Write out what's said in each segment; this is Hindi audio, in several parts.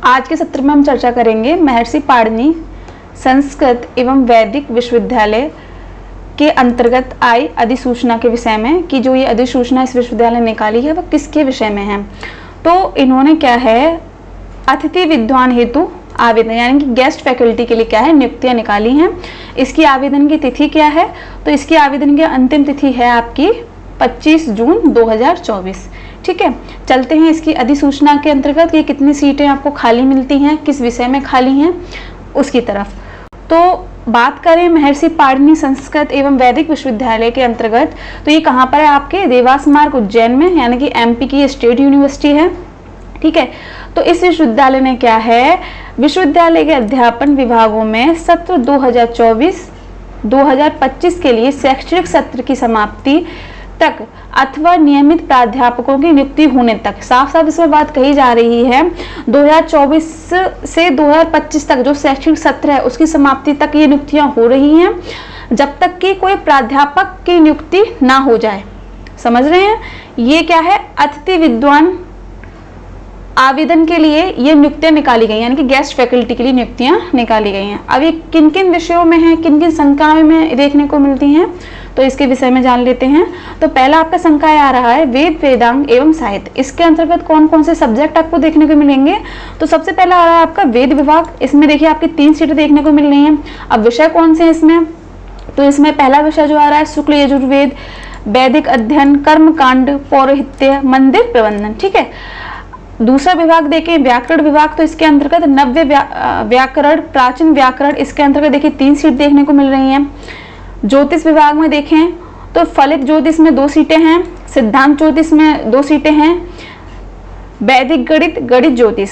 आज के सत्र में हम चर्चा करेंगे महर्षि पाणिनि संस्कृत एवं वैदिक विश्वविद्यालय के अंतर्गत आई अधिसूचना के विषय में कि जो ये अधिसूचना इस विश्वविद्यालय ने निकाली है वह किसके विषय में है। तो इन्होंने क्या है, अतिथि विद्वान हेतु आवेदन यानी कि गेस्ट फैकल्टी के लिए क्या है, नियुक्तियां निकाली हैं। इसकी आवेदन की तिथि क्या है, तो इसकी आवेदन की अंतिम तिथि है आपकी 25 जून 2024। ठीक है, चलते हैं इसकी अधिसूचना के अंतर्गत ये कितनी सीटें आपको खाली मिलती हैं, किस विषय में खाली हैं उसकी तरफ। तो बात करें महर्षि पाणिनि संस्कृत एवं वैदिक विश्वविद्यालय के अंतर्गत, तो ये कहाँ पर है, आपके देवास मार्ग उज्जैन में, यानी कि एमपी की स्टेट यूनिवर्सिटी है। ठीक है, तो इस विश्वविद्यालय ने क्या है, विश्वविद्यालय के अध्यापन विभागों में सत्र 2024-2025 के लिए शैक्षणिक सत्र की समाप्ति तक अथवा नियमित प्राध्यापकों की नियुक्ति होने तक, साफ साफ इसमें बात कही जा रही है 2024 से 2025 तक जो शैक्षणिक सत्र है उसकी समाप्ति तक ये नियुक्तियां हो रही हैं, जब तक कि कोई प्राध्यापक की नियुक्ति ना हो जाए। समझ रहे हैं, ये क्या है, अतिथि विद्वान आवेदन के लिए ये नियुक्तियां निकाली गई, यानी कि गेस्ट फैकल्टी के लिए नियुक्तियां निकाली गई हैं। अब ये किन किन विषयों में है, किन किन संकायों में देखने को मिलती हैं, तो इसके विषय में जान लेते हैं। तो पहला आपका संकाय आ रहा है वेद वेदांग एवं साहित्य। इसके अंतर्गत कौन कौन से सब्जेक्ट आपको देखने को मिलेंगे, तो सबसे पहला आ रहा है आपका वेद विभाग। इसमें देखिए आपकी 3 सीटें देखने को मिल रही हैं। अब विषय कौन से हैं इसमें, तो इसमें पहला विषय जो आ रहा है शुक्ल यजुर्वेद, वैदिक अध्ययन, कर्मकांड, पौरोहित्य, मंदिर प्रबंधन। ठीक है, दूसरा विभाग देखें व्याकरण विभाग, तो इसके अंतर्गत नव्य व्याकरण, प्राचीन व्याकरण, इसके अंतर्गत देखिए 3 सीट देखने को मिल रही हैं। ज्योतिष विभाग में देखें तो फलित ज्योतिष में 2 सीटें हैं, सिद्धांत ज्योतिष में 2 सीटें हैं, वैदिक गणित, गणित ज्योतिष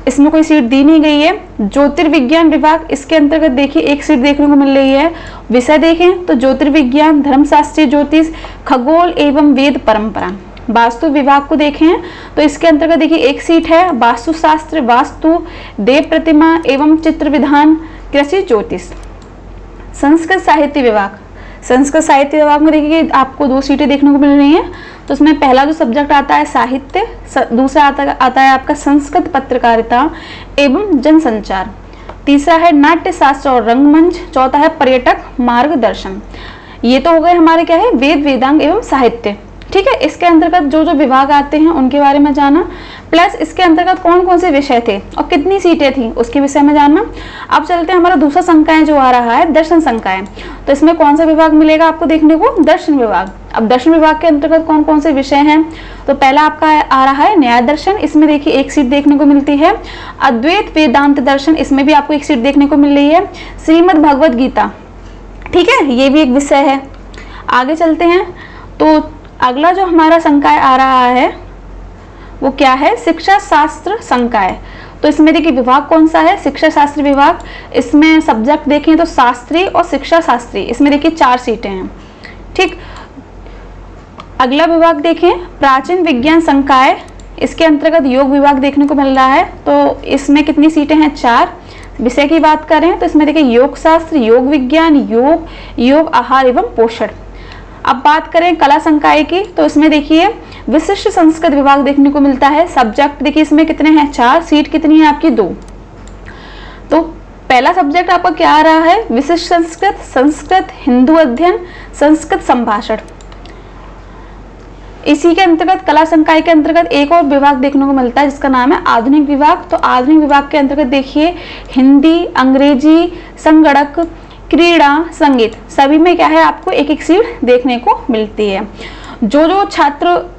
इसमें कोई सीट दी नहीं गई है। ज्योतिर्विज्ञान विभाग, इसके अंतर्गत देखिए 1 सीट देखने को मिल रही है। विषय देखें तो ज्योतिर्विज्ञान, धर्मशास्त्री ज्योतिष, खगोल एवं वेद परंपरा। वास्तु विभाग को देखें तो इसके अंतर्गत देखिए 1 सीट है, वास्तुशास्त्र, वास्तु, देव प्रतिमा एवं चित्र विधान, कृषि ज्योतिष। संस्कृत साहित्य विभाग, संस्कृत साहित्य विभाग में देखिए आपको 2 सीटें देखने को मिल रही हैं। तो उसमें पहला जो सब्जेक्ट आता है साहित्य, दूसरा आता है आपका संस्कृत पत्रकारिता एवं जनसंचार, तीसरा है नाट्य शास्त्र और रंगमंच, चौथा है पर्यटक मार्गदर्शन। ये तो हो गए हमारे क्या है, वेद वेदांग एवं साहित्य। ठीक है, इसके अंतर्गत जो जो विभाग आते हैं उनके बारे में जाना, प्लस इसके अंतर्गत कौन कौन से विषय थे और कितनी सीटें थी उसके विषय में जानना। अब चलते हैं हमारा दूसरा संकाय जो आ रहा है दर्शन संकाय। तो इसमें कौन सा विभाग मिलेगा आपको देखने को, दर्शन विभाग। अब दर्शन विभाग के अंतर्गत कौन कौन से विषय हैं, तो पहला आपका आ रहा है न्याय दर्शन, इसमें देखिए 1 सीट देखने को मिलती है। अद्वैत वेदांत दर्शन, इसमें भी आपको 1 सीट देखने को मिल रही है। श्रीमद् भगवद गीता, ठीक है, ये भी एक विषय है। आगे चलते हैं तो अगला जो हमारा संकाय आ रहा है वो क्या है, शिक्षा शास्त्र संकाय। तो इसमें देखिए विभाग कौन सा है, शिक्षा शास्त्र विभाग। इसमें सब्जेक्ट देखें तो शास्त्री और शिक्षा शास्त्री, इसमें देखिए 4 सीटें हैं। ठीक, अगला विभाग देखें प्राचीन विज्ञान संकाय, इसके अंतर्गत योग विभाग देखने को मिल रहा है। तो इसमें कितनी सीटें हैं, 4। विषय की बात करें तो इसमें देखिए योग शास्त्र, योग विज्ञान, योग आहार एवं पोषण। अब बात करें कला संकाय की, तो इसमें देखिए विशिष्ट संस्कृत विभाग देखने को मिलता है। सब्जेक्ट देखिए इसमें कितने हैं, 4, सीट कितनी है आपकी, 2। तो पहला सब्जेक्ट आपका क्या आ रहा है, विशिष्ट संस्कृत, संस्कृत हिंदू अध्ययन, संस्कृत संभाषण। इसी के अंतर्गत कला संकाय के अंतर्गत एक और विभाग देखने को मिलता है जिसका नाम है आधुनिक विभाग। तो आधुनिक विभाग के अंतर्गत देखिए हिंदी, अंग्रेजी, संगणक, क्रीड़ा, संगीत, सभी में क्या है आपको 1-1 सीट देखने को मिलती है। जो छात्र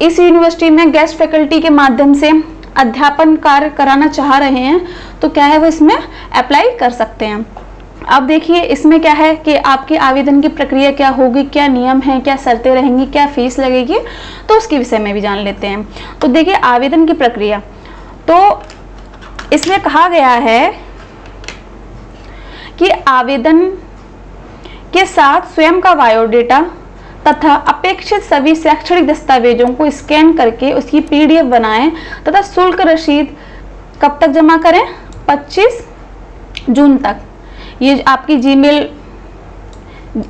इस यूनिवर्सिटी में गेस्ट फैकल्टी के माध्यम से अध्यापन कार्य कराना चाह रहे हैं तो क्या है वो इसमें अप्लाई कर सकते हैं। अब देखिए इसमें क्या है कि आपके आवेदन की प्रक्रिया क्या होगी, क्या नियम है, क्या शर्तें रहेंगी, क्या फीस लगेगी, तो उसके विषय में भी जान लेते हैं। तो देखिए आवेदन की प्रक्रिया, तो इसमें कहा गया है कि आवेदन के साथ स्वयं का बायोडेटा तथा अपेक्षित सभी शैक्षणिक दस्तावेजों को स्कैन करके उसकी PDF बनाएं तथा शुल्क रसीद कब तक जमा करें, 25 जून तक। ये आपकी जीमेल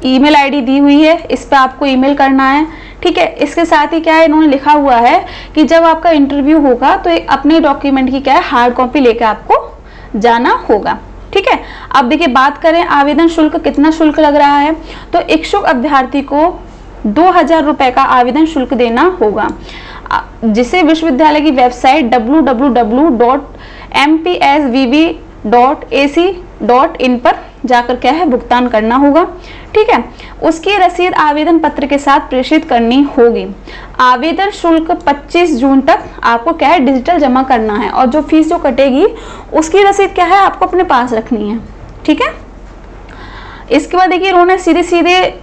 ईमेल आईडी दी हुई है, इस पर आपको ईमेल करना है। ठीक है, इसके साथ ही क्या है, इन्होंने लिखा हुआ है कि जब आपका इंटरव्यू होगा तो अपने डॉक्यूमेंट की क्या है, हार्ड कॉपी लेकर आपको जाना होगा। ठीक है, अब देखिए बात करें आवेदन शुल्क, कितना शुल्क लग रहा है, तो इच्छुक अभ्यर्थी को 2000 रुपए का आवेदन शुल्क देना होगा, जिसे विश्वविद्यालय की वेबसाइट www.mpsvv.ac.in पर जाकर क्या है, भुगतान करना होगा। ठीक है, उसकी रसीद आवेदन पत्र के साथ प्रेषित करनी होगी। आवेदन शुल्क 25 जून तक आपको क्या है, डिजिटल जमा करना है, और जो फीस जो कटेगी उसकी रसीद क्या है, आपको अपने पास रखनी है। ठीक है, इसके बाद देखिए इन्होंने सीधे सीधे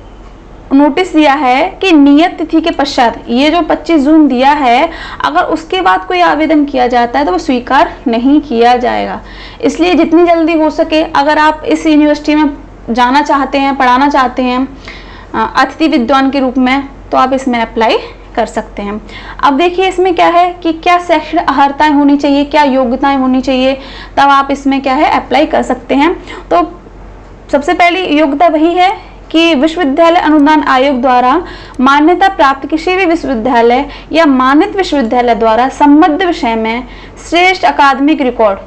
नोटिस दिया है कि नियत तिथि के पश्चात, ये जो 25 जून दिया है, अगर उसके बाद कोई आवेदन किया जाता है तो वो स्वीकार नहीं किया जाएगा। इसलिए जितनी जल्दी हो सके, अगर आप इस यूनिवर्सिटी में जाना चाहते हैं, पढ़ाना चाहते हैं अतिथि विद्वान के रूप में, तो आप इसमें अप्लाई कर सकते हैं। अब देखिए इसमें क्या है कि क्या शैक्षणिक अर्हताएं होनी चाहिए, क्या योग्यताएं होनी चाहिए, तब आप इसमें क्या है, अप्लाई कर सकते हैं। तो सबसे पहली योग्यता वही है कि विश्वविद्यालय अनुदान आयोग द्वारा मान्यता प्राप्त किसी भी विश्वविद्यालय या मान्यता विश्वविद्यालय द्वारा संबद्ध विषय में श्रेष्ठ अकादमिक रिकॉर्ड,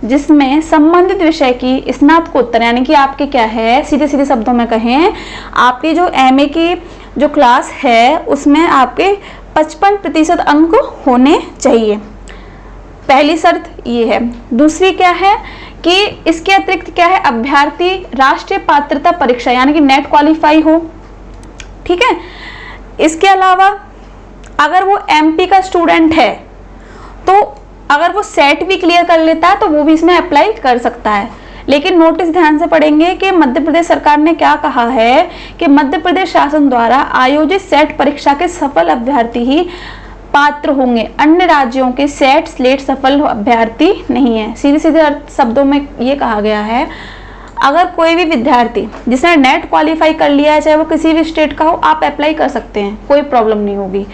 जिसमें संबंधित विषय की स्नातकोत्तर, यानी कि आपके क्या है, सीधे सीधे शब्दों में कहें, आपकी जो एमए की जो क्लास है उसमें आपके 55% अंक होने चाहिए। पहली शर्त ये है। दूसरी क्या है कि इसके अतिरिक्त क्या है, अभ्यर्थी राष्ट्रीय पात्रता परीक्षा यानी कि नेट क्वालिफाई हो। ठीक है, इसके अलावा अगर वो एमपी का स्टूडेंट है तो अगर वो सेट भी क्लियर कर लेता है तो वो भी इसमें अप्लाई कर सकता है। लेकिन नोटिस ध्यान से पढ़ेंगे कि मध्य प्रदेश सरकार ने क्या कहा है कि मध्य प्रदेश शासन द्वारा आयोजित सेट परीक्षा के सफल अभ्यर्थी ही पात्र होंगे, अन्य राज्यों के सेट स्लेट सफल अभ्यर्थी नहीं है। सीधे सीधे शब्दों में ये कहा गया है, अगर कोई भी विद्यार्थी जिसने नेट क्वालिफाई कर लिया है, चाहे वो किसी भी स्टेट का हो, आप अप्लाई कर सकते हैं, कोई प्रॉब्लम नहीं होगी।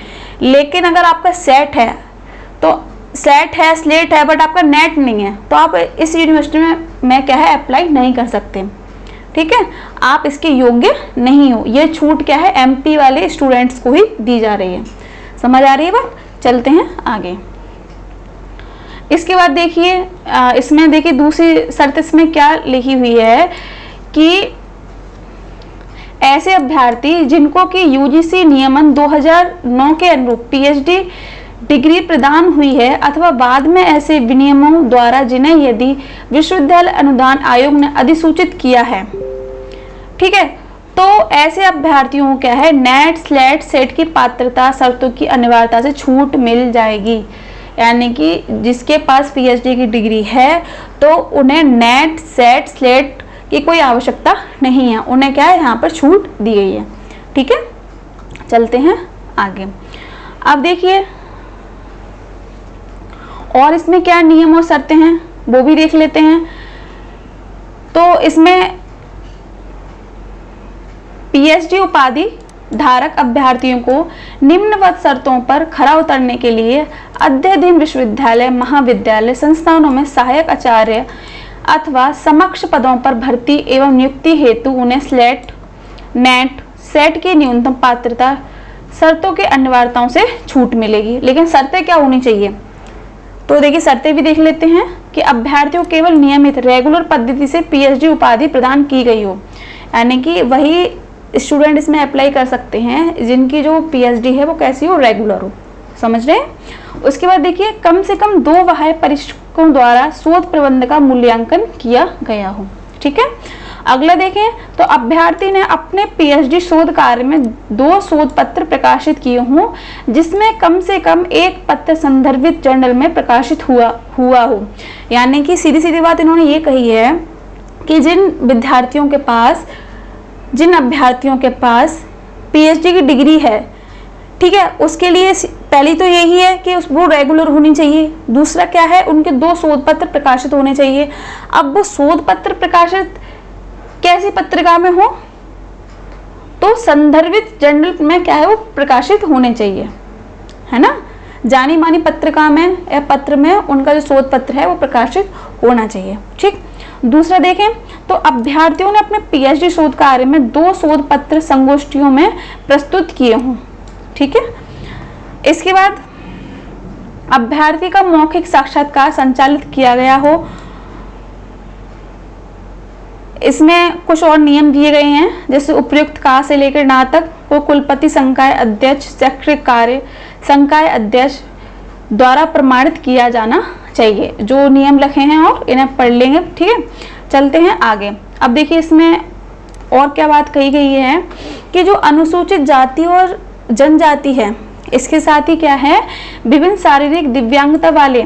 लेकिन अगर आपका सेट है, तो सेट है, स्लेट है, बट आपका नेट नहीं है, तो आप इस यूनिवर्सिटी में क्या है, अप्लाई नहीं कर सकते। ठीक है, आप इसके योग्य नहीं हो। ये छूट क्या है, एमपी वाले स्टूडेंट्स को ही दी जा रही है। समझ आ रही है बात? चलते हैं आगे। इसके बाद देखिए इसमें देखिए दूसरी शर्त इसमें क्या लिखी हुई है कि ऐसे अभ्यर्थी जिनको कि यूजीसी नियमन 2009 के अनुरूप पीएचडी डिग्री प्रदान हुई है अथवा बाद में ऐसे विनियमों द्वारा जिन्हें यदि विश्वविद्यालय अनुदान आयोग ने अधिसूचित किया है, ठीक है, तो ऐसे अभ्यर्थियों को क्या है, नेट स्लेट सेट की पात्रता शर्तों की अनिवार्यता से छूट मिल जाएगी। यानी कि जिसके पास पीएचडी की डिग्री है तो उन्हें नेट सेट स्लेट की कोई आवश्यकता नहीं है, उन्हें क्या है, यहाँ पर छूट दी गई है। ठीक है, चलते हैं आगे। अब देखिए और इसमें क्या नियम और शर्तें हैं वो भी देख लेते हैं। तो इसमें पीएचडी उपाधि धारक अभ्यर्थियों को निम्नवत शर्तों पर खरा उतरने के लिए अध्ययन विश्वविद्यालय महाविद्यालय संस्थानों में सहायक आचार्य अथवा समक्ष पदों पर भर्ती एवं नियुक्ति हेतु उन्हें स्लेट नेट सेट की न्यूनतम पात्रता शर्तों की अनिवार्यताओं से छूट मिलेगी। लेकिन शर्तें क्या होनी चाहिए, तो देखिए शर्तें भी देख लेते हैं कि अभ्यर्थियों केवल नियमित रेगुलर पद्धति से पीएचडी उपाधि प्रदान की गई हो, यानी कि वही स्टूडेंट इसमें अप्लाई कर सकते हैं जिनकी जो पीएचडी है वो कैसी हो, रेगुलर हो। समझ रहे हैं? उसके बाद देखिए कम से कम 2 बाह्य परीक्षकों द्वारा शोध प्रबंध का मूल्यांकन किया गया हो। ठीक है, अगला देखें तो अभ्यर्थी ने अपने पीएचडी शोध कार्य में 2 शोध पत्र प्रकाशित किए हों जिसमें कम से कम 1 पत्र संदर्भित जर्नल में प्रकाशित हुआ हो। यानी कि सीधी सीधी बात इन्होंने ये कही है कि जिन अभ्यर्थियों के पास पीएचडी की डिग्री है, ठीक है, उसके लिए पहली तो यही है कि वो रेगुलर होनी चाहिए। दूसरा क्या है, उनके 2 शोध पत्र प्रकाशित होने चाहिए। अब वो शोध पत्र प्रकाशित कैसी पत्रिका में हो, तो संदर्भित जर्नल में क्या है वो प्रकाशित होने चाहिए, है ना। जानी मानी पत्रिका में या पत्र में उनका जो शोध पत्र है वो प्रकाशित होना चाहिए। ठीक, दूसरा देखें तो अभ्यर्थियों ने अपने पीएचडी शोध कार्य में 2 शोध पत्र संगोष्ठियों में प्रस्तुत किए हों। ठीक है, इसके बाद अभ्यर्थी का मौखिक साक्षात्कार संचालित किया गया हो। इसमें कुछ और नियम दिए गए हैं, जैसे उपयुक्त का से लेकर ना तक को कुलपति, संकाय अध्यक्ष, शैक्षणिक कार्य संकाय अध्यक्ष द्वारा प्रमाणित किया जाना चाहिए। जो नियम लिखे हैं और इन्हें पढ़ लेंगे। ठीक है, चलते हैं आगे। अब देखिए इसमें और क्या बात कही गई है कि जो अनुसूचित जाति और जनजाति है, इसके साथ ही क्या है, विभिन्न शारीरिक दिव्यांगता वाले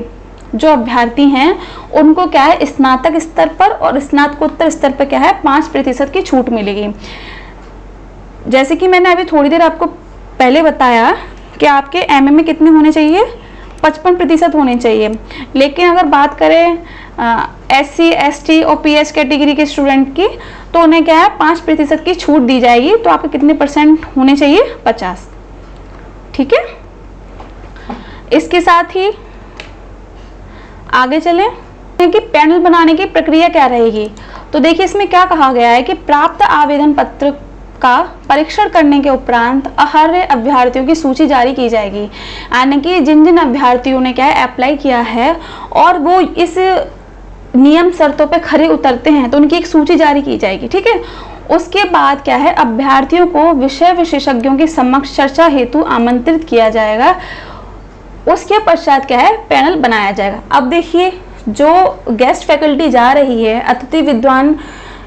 जो अभ्यर्थी हैं उनको क्या है, स्नातक स्तर पर और स्नातकोत्तर स्तर पर क्या है 5% की छूट मिलेगी। जैसे कि मैंने अभी थोड़ी देर आपको पहले बताया कि आपके एमए में कितने होने चाहिए, 55% होने चाहिए। लेकिन अगर बात करें SC, ST और PH कैटेगरी के स्टूडेंट की, तो उन्हें क्या है 5% की छूट दी जाएगी। तो आपके कितने परसेंट होने चाहिए, 50। ठीक है, इसके साथ ही आगे चलें कि पैनल बनाने की प्रक्रिया क्या रहेगी। तो देखिए इसमें क्या कहा गया है कि प्राप्त आवेदन पत्र का परीक्षण करने के उपरांत अर्ह अभ्यर्थियों की सूची जारी की जाएगी। यानी कि जिन जिन अभ्यर्थियों ने क्या है अप्लाई किया है और वो इस नियम शर्तों पे खरे उतरते हैं, तो उनकी एक सूची जारी की जाएगी। ठीक है, उसके बाद क्या है, अभ्यर्थियों को विषय विशेषज्ञों के समक्ष चर्चा हेतु आमंत्रित किया जाएगा। उसके पश्चात क्या है, पैनल बनाया जाएगा। अब देखिए जो गेस्ट फैकल्टी जा रही है, अतिथि विद्वान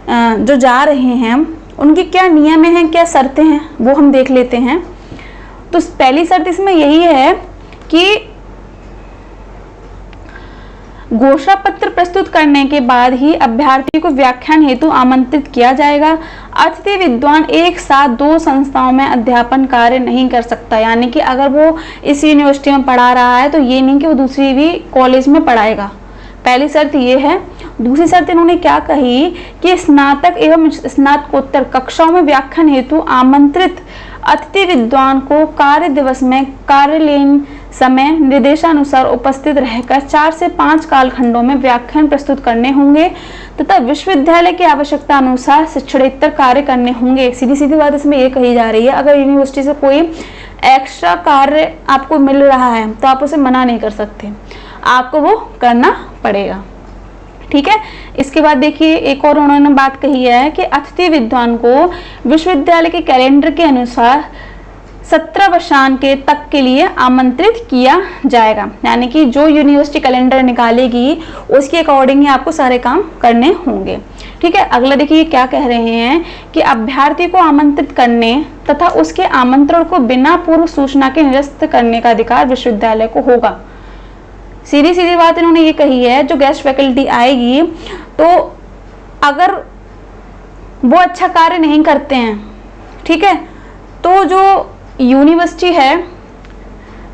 जो जा रहे हैं, उनकी क्या नियम हैं, क्या शर्तें हैं, वो हम देख लेते हैं। तो पहली शर्त इसमें यही है कि घोषणा पत्र प्रस्तुत करने के बाद ही अभ्यर्थी को व्याख्यान हेतु आमंत्रित किया जाएगा। अतिथि विद्वान एक साथ 2 संस्थाओं में अध्यापन कार्य नहीं कर सकता। यानी कि अगर वो इस यूनिवर्सिटी में पढ़ा रहा है तो ये नहीं कि वो दूसरी भी कॉलेज में पढ़ाएगा। पहली शर्त ये है। दूसरी शर्त इन्होंने क्या कही कि स्नातक एवं स्नातकोत्तर कक्षाओं में व्याख्यान हेतु आमंत्रित अतिथि विद्वान को कार्य दिवस में कार्यालयीन समय निर्देशानुसार उपस्थित रहकर 4 से 5 कालखंडों में व्याख्यान प्रस्तुत करने होंगे तथा विश्वविद्यालय की आवश्यकता अनुसार शिक्षणेतर कार्य करने होंगे। सीधी सीधी बात इसमें ये कही जा रही है, अगर यूनिवर्सिटी से कोई एक्स्ट्रा कार्य आपको मिल रहा है तो आप उसे मना नहीं कर सकते, आपको वो करना पड़ेगा। ठीक है, इसके बाद देखिए एक और उन्होंने बात कही है कि अतिथि विद्वान को विश्वविद्यालय के कैलेंडर के अनुसार 17 वर्षांक तक के लिए आमंत्रित किया जाएगा। यानी कि जो यूनिवर्सिटी कैलेंडर निकालेगी उसके अकॉर्डिंग ही आपको सारे काम करने होंगे। ठीक है, अगला देखिए क्या कह रहे हैं कि अभ्यर्थी को आमंत्रित करने तथा उसके आमंत्रण को बिना पूर्व सूचना के निरस्त करने का अधिकार विश्वविद्यालय को होगा। सीधी सीधी बात इन्होंने ये कही है, जो गेस्ट फैकल्टी आएगी तो अगर वो अच्छा कार्य नहीं करते हैं, ठीक है, तो जो यूनिवर्सिटी है,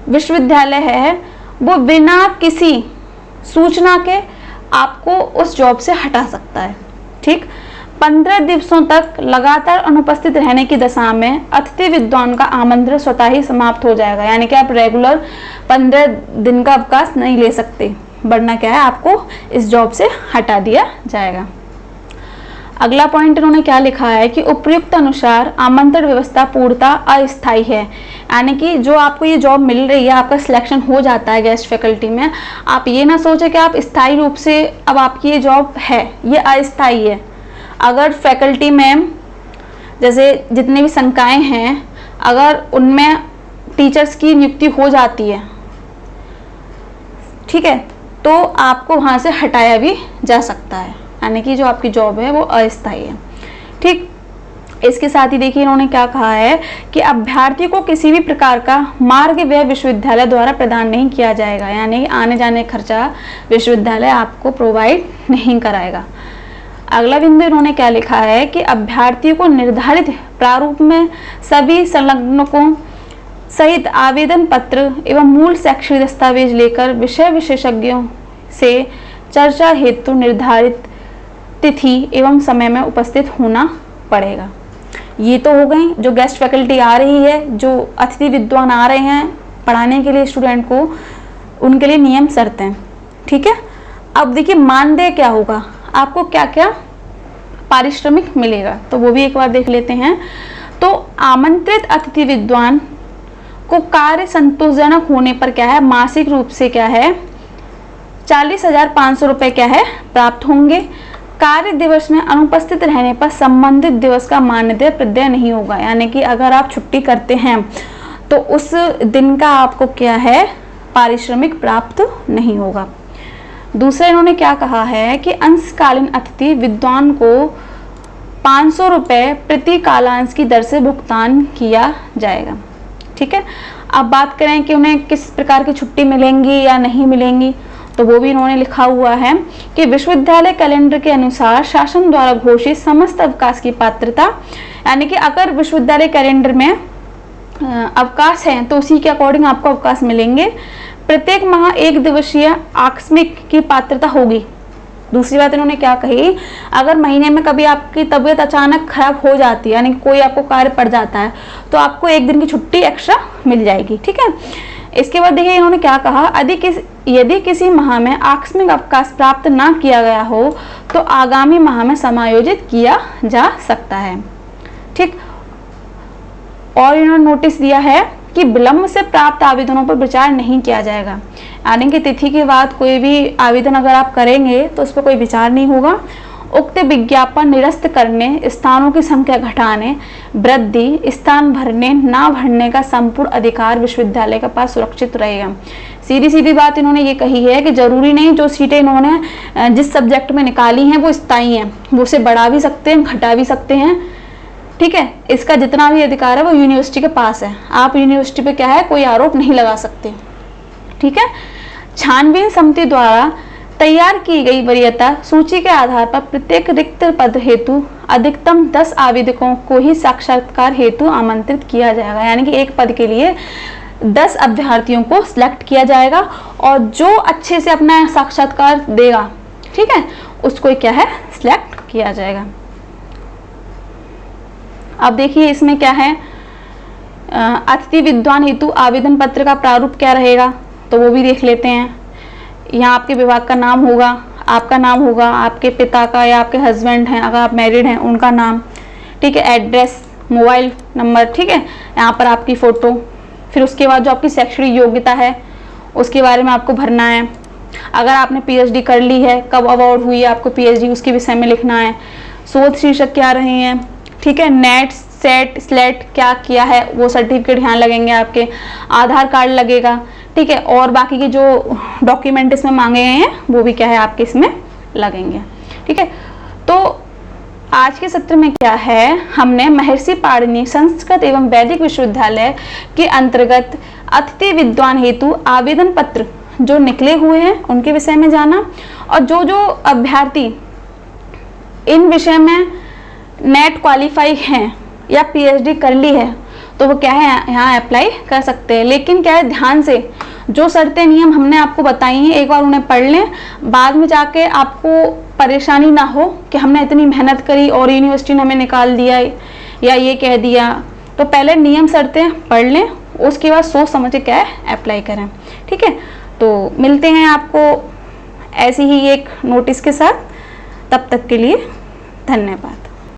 विश्वविद्यालय है, वो बिना किसी सूचना के आपको उस जॉब से हटा सकता है। ठीक, 15 दिवसों तक लगातार अनुपस्थित रहने की दशा में अतिथि विद्वान का आमंत्रण स्वतः ही समाप्त हो जाएगा। यानी कि आप रेगुलर 15 दिन का अवकाश नहीं ले सकते, वरना क्या है आपको इस जॉब से हटा दिया जाएगा। अगला पॉइंट इन्होंने क्या लिखा है कि उपयुक्त अनुसार आमंत्रण व्यवस्था पूर्णतः अस्थायी है। यानी कि जो आपको ये जॉब मिल रही है, आपका सिलेक्शन हो जाता है गेस्ट फैकल्टी में, आप ये ना सोचें कि आप स्थायी रूप से अब आपकी ये जॉब है, ये अस्थायी है। अगर फैकल्टी में जैसे जितने भी संकायें हैं, अगर उनमें टीचर्स की नियुक्ति हो जाती है, ठीक है, तो आपको वहाँ से हटाया भी जा सकता है। यानी कि जो आपकी जॉब है वो अस्थायी है। ठीक, इसके साथ ही देखिए इन्होंने क्या कहा है कि अभ्यर्थी को किसी भी प्रकार का मार्ग व्यय विश्वविद्यालय द्वारा प्रदान नहीं किया जाएगा। यानी आने जाने खर्चा विश्वविद्यालय आपको प्रोवाइड नहीं कराएगा। अगला बिंदु इन्होंने क्या लिखा है कि अभ्यर्थी को निर्धारित प्रारूप में सभी संलग्नकों सहित आवेदन पत्र एवं मूल शैक्षणिक दस्तावेज लेकर विषय विशेषज्ञों से चर्चा हेतु निर्धारित तिथि एवं समय में उपस्थित होना पड़ेगा। ये तो हो गई जो गेस्ट फैकल्टी आ रही है, जो अतिथि विद्वान आ रहे हैं पढ़ाने के लिए स्टूडेंट को, उनके लिए नियम शर्तें। ठीक है, अब देखिए मानदेय क्या होगा। आपको क्या क्या पारिश्रमिक मिलेगा, तो वो भी एक बार देख लेते हैं। तो आमंत्रित अतिथि विद्वान को कार्य संतोषजनक होने पर क्या है, मासिक रूप से क्या है 40,500 रुपये क्या है प्राप्त होंगे। कार्य दिवस में अनुपस्थित रहने पर संबंधित दिवस का मानदेय प्रदेय नहीं होगा, यानी कि अगर आप छुट्टी करते हैं तो उस दिन का आपको क्या है पारिश्रमिक प्राप्त नहीं होगा। दूसरा इन्होंने क्या कहा है कि अंशकालीन अतिथि विद्वान को 500 रुपये प्रति कालांश की दर से भुगतान किया जाएगा। ठीक है, अब बात करें कि उन्हें किस प्रकार की छुट्टी मिलेंगी या नहीं मिलेंगी, तो वो भी इन्होंने लिखा हुआ है कि विश्वविद्यालय कैलेंडर के अनुसार शासन द्वारा घोषित समस्त अवकाश की पात्रता, यानी कि अगर विश्वविद्यालय कैलेंडर में अवकाश है तो उसी के अकॉर्डिंग आपको अवकाश मिलेंगे। प्रत्येक माह 1 दिवसीय आकस्मिक की पात्रता होगी। दूसरी बात इन्होंने क्या कही, अगर महीने में कभी आपकी तबीयत अचानक खराब हो जाती है, यानी कोई आपको कार्य पड़ जाता है, तो आपको 1 दिन की छुट्टी एक्स्ट्रा मिल जाएगी। ठीक है, इसके बाद देखिए इन्होंने क्या कहा, यदि किसी माह में आकस्मिक अवकाश प्राप्त ना किया गया हो तो आगामी माह में समायोजित किया जा सकता है। ठीक, और इन्होंने नोटिस दिया है कि विलंब से प्राप्त आवेदनों पर विचार नहीं किया जाएगा, यानी कि तिथि के बाद कोई भी आवेदन अगर आप करेंगे तो उस पर कोई विचार नहीं होगा। उक्त विज्ञापन निरस्त करने, स्थानों की संख्या घटाने, वृद्धि, स्थान भरने ना भरने का संपूर्ण अधिकार विश्वविद्यालय के पास सुरक्षित रहेगा। सीधी सीधी बात इन्होंने ये कही है कि जरूरी नहीं जो सीटें इन्होंने जिस सब्जेक्ट में निकाली हैं वो स्थायी हैं, वो उसे बढ़ा भी सकते हैं घटा भी सकते हैं। ठीक है, इसका जितना भी अधिकार है वो यूनिवर्सिटी के पास है, आप यूनिवर्सिटी पे क्या है कोई आरोप नहीं लगा सकते। ठीक है, छानबीन समिति द्वारा तैयार की गई वरीयता सूची के आधार पर प्रत्येक रिक्त पद हेतु अधिकतम 10 आवेदकों को ही साक्षात्कार हेतु आमंत्रित किया जाएगा, यानी कि एक पद के लिए 10 अभ्यर्थियों को सिलेक्ट किया जाएगा और जो अच्छे से अपना साक्षात्कार देगा, ठीक है, उसको क्या है सिलेक्ट किया जाएगा। अब देखिए इसमें क्या है, अतिथि विद्वान हेतु आवेदन पत्र का प्रारूप क्या रहेगा, तो वो भी देख लेते हैं। यहाँ आपके विभाग का नाम होगा, आपका नाम होगा, आपके पिता का या आपके हस्बैंड हैं अगर आप मैरिड हैं उनका नाम, ठीक है, एड्रेस, मोबाइल नंबर, ठीक है, यहाँ पर आपकी फ़ोटो, फिर उसके बाद जो आपकी शैक्षणिक योग्यता है उसके बारे में आपको भरना है। अगर आपने पीएचडी कर ली है, कब अवार्ड हुई है आपको पीएचडी, उसके विषय में लिखना है। शोध शीर्षक क्या रहे हैं, ठीक है, नेट सेट स्लेट क्या किया है वो सर्टिफिकेट यहाँ लगेंगे, आपके आधार कार्ड लगेगा, ठीक है, और बाकी के जो डॉक्यूमेंट इसमें मांगे गए हैं वो भी क्या है आपके इसमें लगेंगे। ठीक है, तो आज के सत्र में क्या है, हमने महर्षि पाणिनि संस्कृत एवं वैदिक विश्वविद्यालय के अंतर्गत अतिथि विद्वान हेतु आवेदन पत्र जो निकले हुए हैं उनके विषय में जाना, और जो जो अभ्यर्थी इन विषय में नेट क्वालिफाई हैं या पीएचडी कर ली है तो वो क्या है यहाँ अप्लाई कर सकते हैं। लेकिन क्या है, ध्यान से जो शर्तें नियम हमने आपको बताई हैं एक बार उन्हें पढ़ लें, बाद में जाके आपको परेशानी ना हो कि हमने इतनी मेहनत करी और यूनिवर्सिटी ने हमें निकाल दिया या ये कह दिया। तो पहले नियम शर्तें पढ़ लें, उसके बाद सोच समझ के क्या है अप्लाई करें। ठीक है, तो मिलते हैं आपको ऐसी ही एक नोटिस के साथ, तब तक के लिए धन्यवाद।